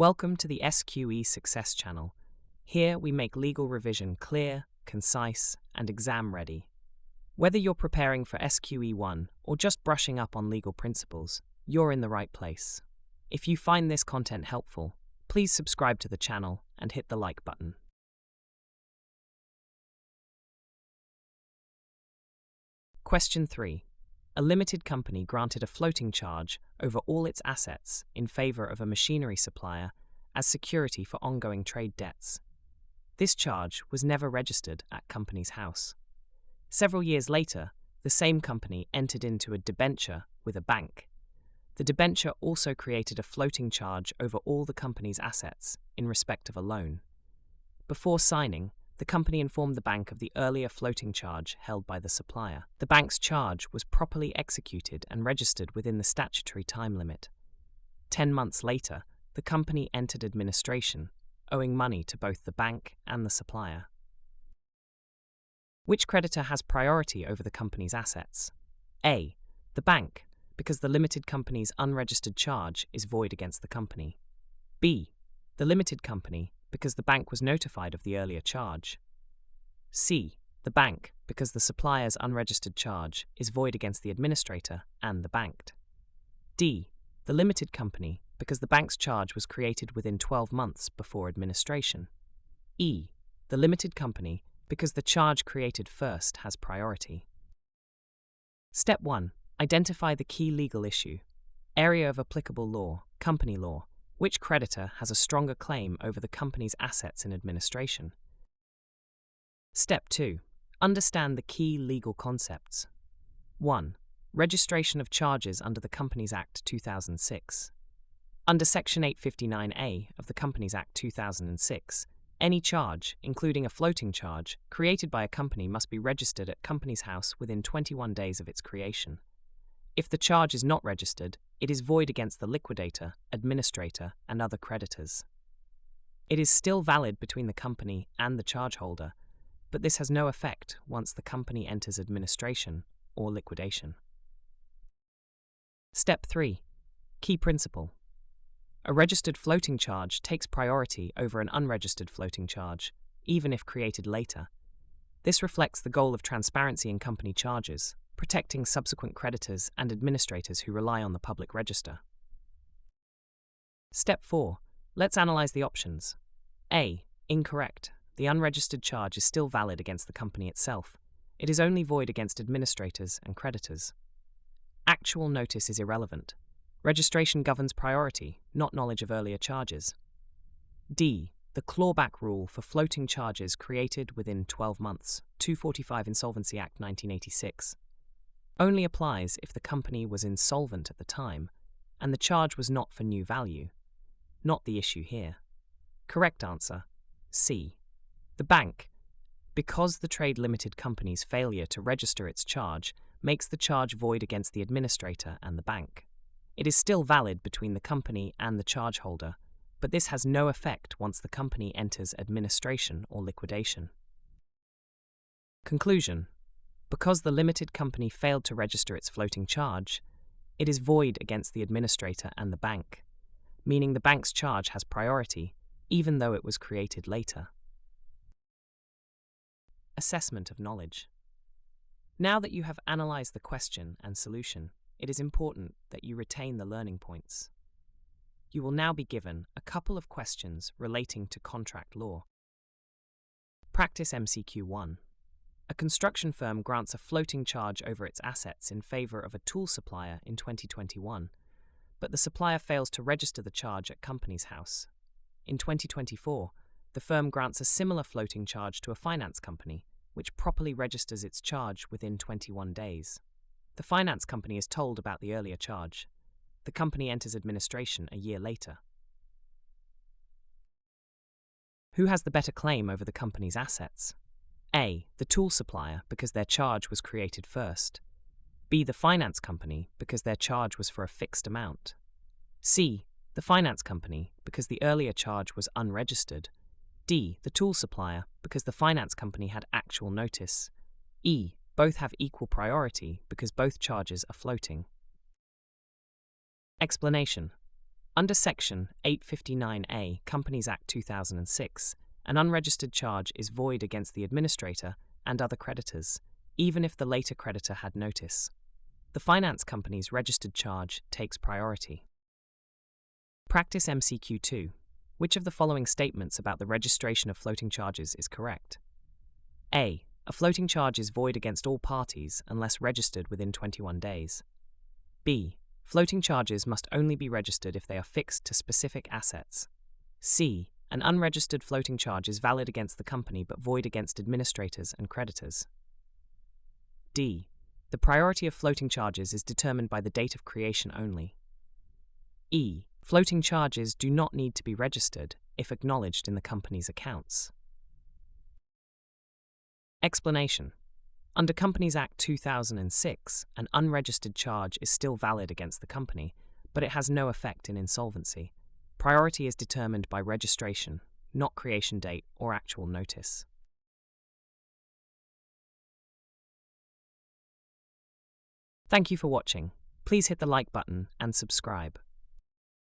Welcome to the SQE Success Channel. Here we make legal revision clear, concise, and exam ready. Whether you're preparing for SQE 1 or just brushing up on legal principles, you're in the right place. If you find this content helpful, please subscribe to the channel and hit the like button. Question 3. A limited company granted a floating charge over all its assets in favor of a machinery supplier as security for ongoing trade debts. This charge was never registered at Companies House. Several years later, the same company entered into a debenture with a bank. The debenture also created a floating charge over all the company's assets in respect of a loan. Before signing, the company informed the bank of the earlier floating charge held by the supplier. The bank's charge was properly executed and registered within the statutory time limit. 10 months later, the company entered administration, owing money to both the bank and the supplier. Which creditor has priority over the company's assets? A. The bank, because the limited company's unregistered charge is void against the company. B. The limited company, because the bank was notified of the earlier charge. C. The bank, because the supplier's unregistered charge is void against the administrator and the banked. D. The limited company, because the bank's charge was created within 12 months before administration. E. The limited company, because the charge created first has priority. Step 1. Identify the key legal issue. Area of applicable law, company law. Which creditor has a stronger claim over the company's assets in administration? Step 2. Understand the key legal concepts. 1. Registration of charges under the Companies Act 2006. Under Section 859A of the Companies Act 2006, any charge, including a floating charge, created by a company must be registered at Companies House within 21 days of its creation. If the charge is not registered, it is void against the liquidator, administrator, and other creditors. It is still valid between the company and the charge holder, but this has no effect once the company enters administration or liquidation. Step 3. Key principle. A registered floating charge takes priority over an unregistered floating charge, even if created later. This reflects the goal of transparency in company charges, protecting subsequent creditors and administrators who rely on the public register. Step 4. Let's analyze the options. A. Incorrect. The unregistered charge is still valid against the company itself. It is only void against administrators and creditors. Actual notice is irrelevant. Registration governs priority, not knowledge of earlier charges. D. The clawback rule for floating charges created within 12 months, 245 Insolvency Act 1986. Only applies if the company was insolvent at the time and the charge was not for new value. Not the issue here. Correct answer, C. The bank, because the trade limited company's failure to register its charge makes the charge void against the administrator and the bank. It is still valid between the company and the charge holder, but this has no effect once the company enters administration or liquidation. Conclusion. Because the limited company failed to register its floating charge, it is void against the administrator and the bank, meaning the bank's charge has priority, even though it was created later. Assessment of knowledge. Now that you have analyzed the question and solution, it is important that you retain the learning points. You will now be given a couple of questions relating to contract law. Practice MCQ 1. A construction firm grants a floating charge over its assets in favor of a tool supplier in 2021, but the supplier fails to register the charge at Companies House. In 2024, the firm grants a similar floating charge to a finance company, which properly registers its charge within 21 days. The finance company is told about the earlier charge. The company enters administration a year later. Who has the better claim over the company's assets? A. The tool supplier, because their charge was created first. B. The finance company, because their charge was for a fixed amount. C. The finance company, because the earlier charge was unregistered. D. The tool supplier, because the finance company had actual notice. E. Both have equal priority because both charges are floating. Explanation. Under Section 859A Companies Act 2006, an unregistered charge is void against the administrator and other creditors, even if the later creditor had notice. The finance company's registered charge takes priority. Practice MCQ 2. Which of the following statements about the registration of floating charges is correct? A. A floating charge is void against all parties unless registered within 21 days. B. Floating charges must only be registered if they are fixed to specific assets. C. An unregistered floating charge is valid against the company but void against administrators and creditors. D. The priority of floating charges is determined by the date of creation only. E. Floating charges do not need to be registered if acknowledged in the company's accounts. Explanation. Under Companies Act 2006, an unregistered charge is still valid against the company, but it has no effect in insolvency. Priority is determined by registration, not creation date or actual notice. Thank you for watching. Please hit the like button and subscribe.